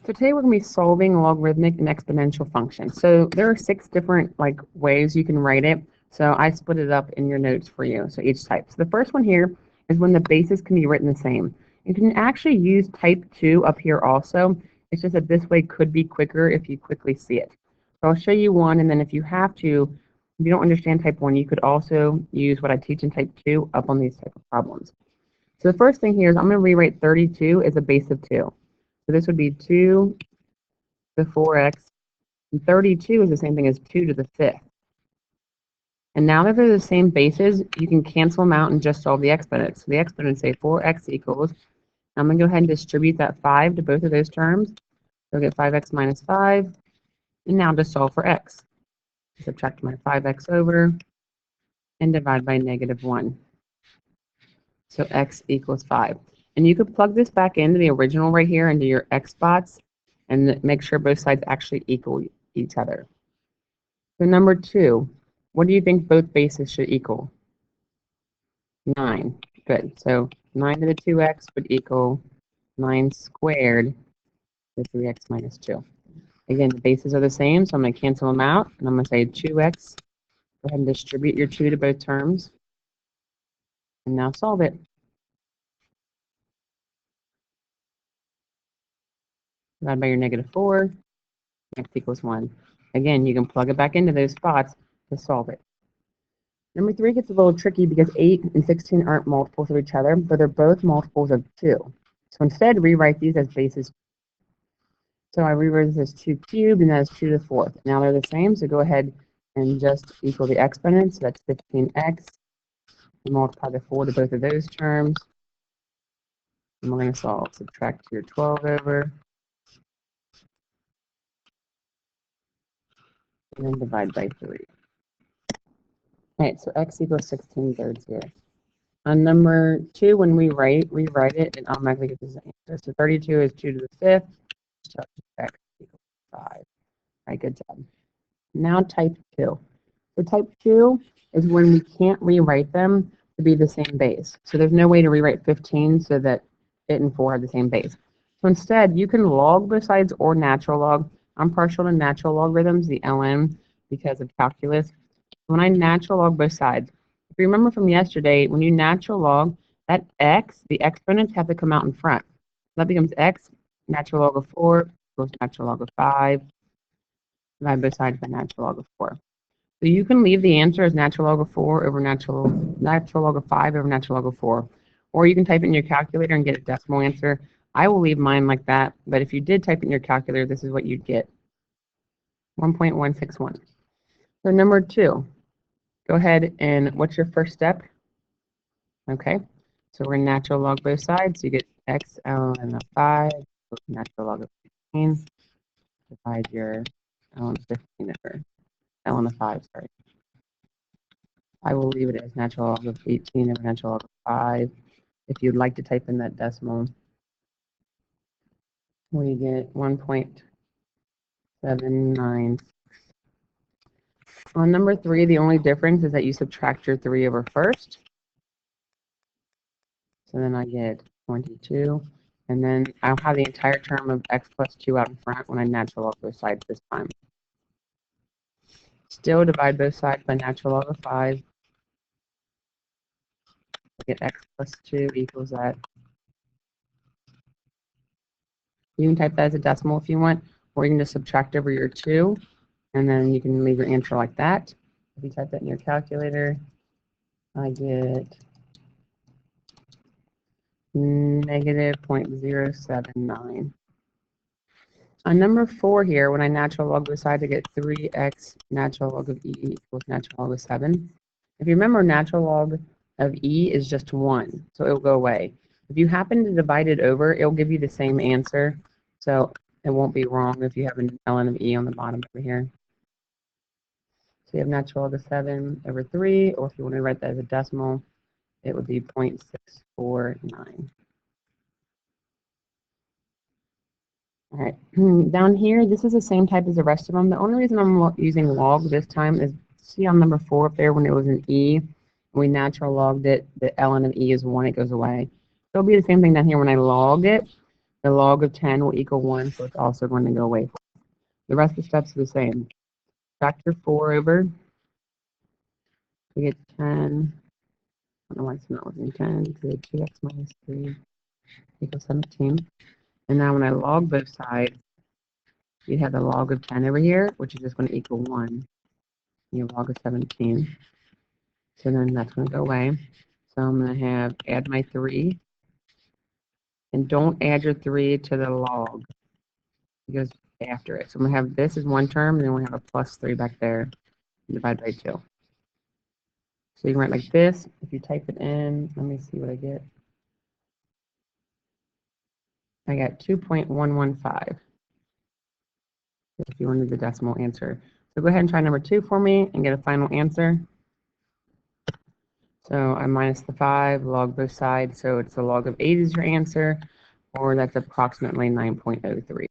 So today we're going to be solving logarithmic and exponential functions. So there are 6 different ways you can write it. So I split it up in your notes for you. So each type. So the first one here is when the bases can be written the same. You can actually use type 2 up here also. It's just that this way could be quicker if you quickly see it. So I'll show you one, and then if you have to, if you don't understand type 1, you could also use what I teach in type 2 up on these type of problems. So the first thing here is I'm going to rewrite 32 as a base of 2. So this would be 2 to the 4x, and 32 is the same thing as 2 to the 5th. And now that they're the same bases, you can cancel them out and just solve the exponents. So the exponents say 4x equals, I'm going to go ahead and distribute that 5 to both of those terms. So I'll get 5x minus 5, and now just solve for x. Subtract my 5x over, and divide by -1. So x equals 5. And you could plug this back into the original right here, into your x spots, and make sure both sides actually equal each other. So number 2, what do you think both bases should equal? 9. Good. So 9 to the 2x would equal 9 squared to 3x minus 2. Again, the bases are the same, so I'm going to cancel them out, and I'm going to say 2x. Go ahead and distribute your 2 to both terms. And now solve it. Divide by your -4. X equals 1. Again, you can plug it back into those spots to solve it. Number 3 gets a little tricky because 8 and 16 aren't multiples of each other, but they're both multiples of 2. So instead, rewrite these as bases. So I rewrite this as 2 cubed, and that is 2 to the 4th. Now they're the same, so go ahead and just equal the exponents. So that's 15x. And multiply the 4 to both of those terms. And we're going to solve. Subtract your 12 over. And then divide by 3. All right, so x equals 16 thirds here. On number 2, when we rewrite it, it automatically gets the answer. So 32 is 2 to the 5th. So x equals 5. All right, good job. Now type 2. So type 2 is when we can't rewrite them to be the same base. So there's no way to rewrite 15 so that it and 4 have the same base. So instead, you can log both sides or natural log. I'm partial to natural logarithms, the ln, because of calculus. When I natural log both sides, if you remember from yesterday, when you natural log, that x, the exponents have to come out in front. That becomes x natural log of 4 equals natural log of 5. Divide both sides by natural log of 4. So you can leave the answer as natural log of 4 over natural log of 5 over natural log of 4. Or you can type it in your calculator and get a decimal answer. I will leave mine like that, but if you did type it in your calculator, this is what you'd get. 1.161. So number 2, go ahead and what's your first step? Okay, so we're going to natural log both sides. So you get x ln of 5, natural log of 15. Divide your ln of 15 over ln of 5, sorry. I will leave it as natural log of 18 over natural log of 5. If you'd like to type in that decimal, we get 1.79. On number 3, the only difference is that you subtract your 3 over first. So then I get 22. And then I'll have the entire term of x plus 2 out in front when I natural log both sides this time. Still divide both sides by natural log of 5. Get x plus 2 equals that. You can type that as a decimal if you want, or you can just subtract over your 2, and then you can leave your answer like that. If you type that in your calculator, I get -0.079. On number 4 here, when I natural log both sides, I get 3x natural log of e equals natural log of 7. If you remember, natural log of e is just 1, so it will go away. If you happen to divide it over, it will give you the same answer, so it won't be wrong if you have an ln of e on the bottom over here. So you have natural log of 7 over 3, or if you want to write that as a decimal, it would be 0.649. All right, down here, this is the same type as the rest of them. The only reason I'm using log this time is, see on number 4 up there when it was an e, we natural logged it, the ln of e is 1, it goes away. So it'll be the same thing down here when I log it, The log of 10 will equal 1, so it's also going to go away. The rest of the steps are the same. Factor 4 over, we get 10. I don't know why it's not working. 10 to the 2x minus 3 equals 17. And now when I log both sides, you have the log of 10 over here, which is just going to equal 1. You have log of 17. So then that's going to go away. So I'm going to have add my 3. And don't add your 3 to the log. It goes after it. So I'm going to have this as one term, and then we have a plus 3 back there. Divide by 2. So you can write like this. If you type it in, let me see what I get. I got 2.115 if you wanted the decimal answer. So go ahead and try number 2 for me and get a final answer. So I minus the 5, log both sides, so it's the log of 8 is your answer, or that's approximately 9.03.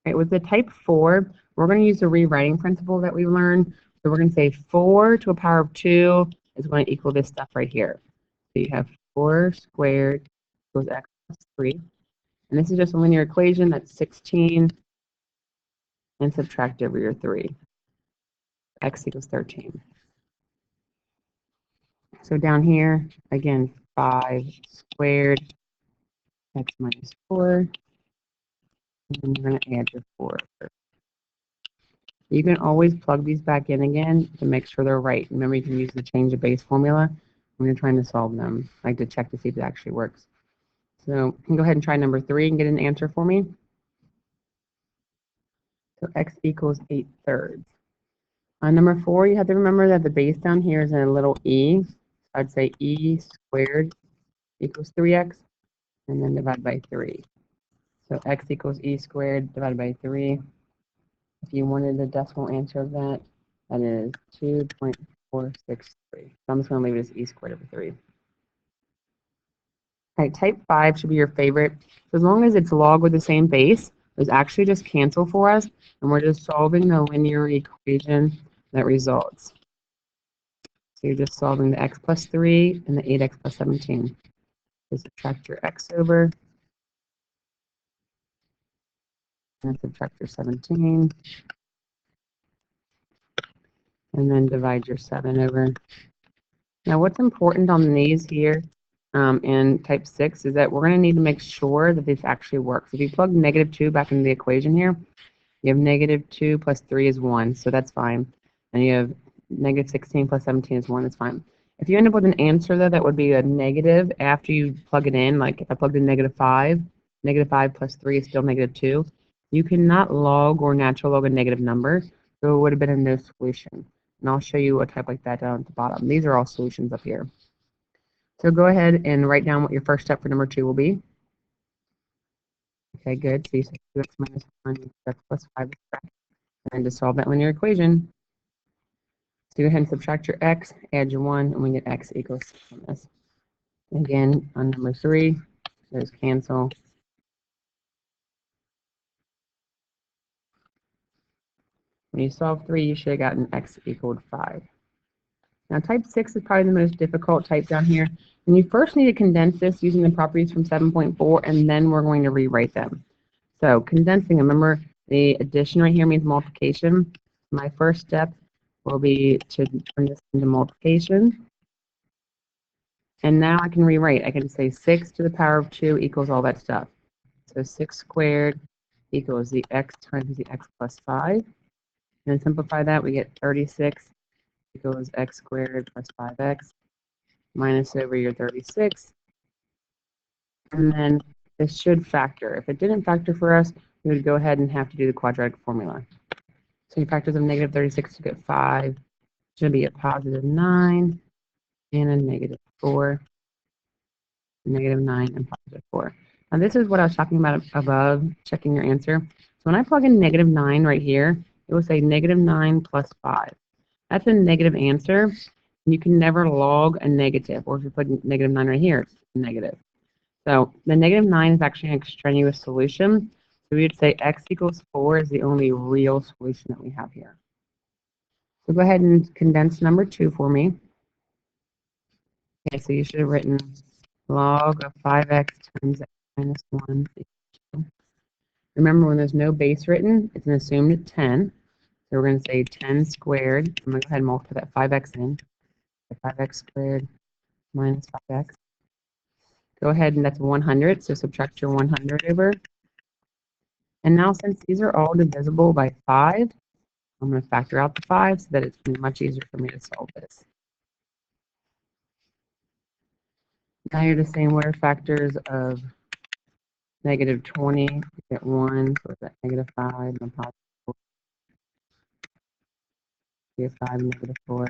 Okay, with the type 4, we're going to use the rewriting principle that we learned. So we're going to say 4 to a power of 2 is going to equal this stuff right here. So you have 4 squared equals x plus 3. And this is just a linear equation. That's 16. And subtract over your 3. X equals 13. So down here, again, 5 squared x minus 4. And then you're going to add your 4. You can always plug these back in again to make sure they're right. Remember, you can use the change of base formula when you're trying to solve them, like to check to see if it actually works. So you can go ahead and try number 3 and get an answer for me. So x equals 8/3. On number 4, you have to remember that the base down here is in a little e. I'd say e squared equals 3x, and then divide by 3. So x equals e squared divided by 3. If you wanted the decimal answer of that, that is 2.463. So I'm just going to leave it as e squared over 3. All right, type 5 should be your favorite. So as long as it's log with the same base, those actually just cancel for us, and we're just solving the linear equation that results. So you're just solving the x plus 3 and the 8x plus 17. So subtract your x over, and subtract your 17. And then divide your 7 over. Now what's important on these here in type 6 is that we're going to need to make sure that this actually works. If you plug -2 back into the equation here, you have -2 plus 3 is 1, so that's fine. And you have -16 plus 17 is 1, that's fine. If you end up with an answer, though, that would be a negative after you plug it in, like if I plugged in -5, -5 plus 3 is still -2, you cannot log or natural log a negative number, so it would have been a no solution. And I'll show you a type like that down at the bottom. These are all solutions up here. So go ahead and write down what your first step for number 2 will be. Okay, good. So you say 2x minus 1, x plus 5 is correct. And then to solve that linear equation, so go ahead and subtract your x, add your 1, and we get x equals 6 on this. Again, on number 3, those cancel. When you solve 3, you should have gotten x equaled 5. Now type 6 is probably the most difficult type down here. And you first need to condense this using the properties from 7.4, and then we're going to rewrite them. So condensing, remember the addition right here means multiplication. My first step will be to turn this into multiplication. And now I can rewrite. I can say 6 to the power of 2 equals all that stuff. So 6 squared equals the x times the x plus 5. And then simplify that, we get 36 equals x squared plus 5x minus over your 36. And then this should factor. If it didn't factor for us, we would go ahead and have to do the quadratic formula. So you factor the -36 to get 5. It's going to be a +9 and a -4. -9 and +4. Now this is what I was talking about above, checking your answer. So when I plug in -9 right here, it will say -9 plus 5. That's a negative answer. You can never log a negative, or if you put -9 right here, it's negative. So the -9 is actually an extraneous solution. So we would say x equals 4 is the only real solution that we have here. So go ahead and condense number 2 for me. Okay, so you should have written log of 5x times x minus 1 Remember, when there's no base written, it's an assumed 10. So we're going to say 10 squared. I'm going to go ahead and multiply that 5x in. 5x squared minus 5x. Go ahead, and that's 100. So subtract your 100 over. And now, since these are all divisible by 5, I'm going to factor out the 5 so that it's much easier for me to solve this. Now you're just saying what are factors of negative 20? You get 1, so it's at negative 5, and positive 4. Negative 5, negative 4.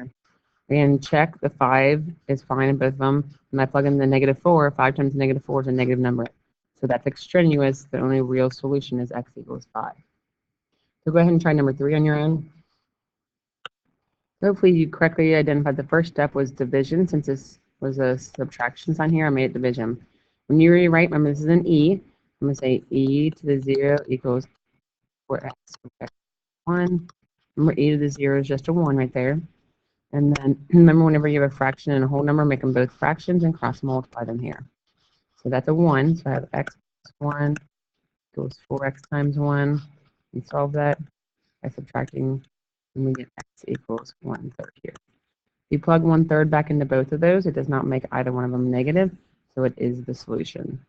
And check the 5 is fine in both of them. When I plug in the negative 4, 5 times negative 4 is a negative number. So that's extraneous. The only real solution is x equals 5. So go ahead and try number 3 on your own. Hopefully you correctly identified the first step was division. Since this was a subtraction sign here, I made it division. When you rewrite, remember this is an e. I'm going to say e to the 0 equals 4x. 1. Remember, e to the 0 is just a 1 right there. And then remember, whenever you have a fraction and a whole number, make them both fractions and cross multiply them here. So that's a 1. So I have x plus 1 equals 4x times 1. And solve that by subtracting, and we get x equals 1/3 here. If you plug 1/3 back into both of those, it does not make either one of them negative, so it is the solution.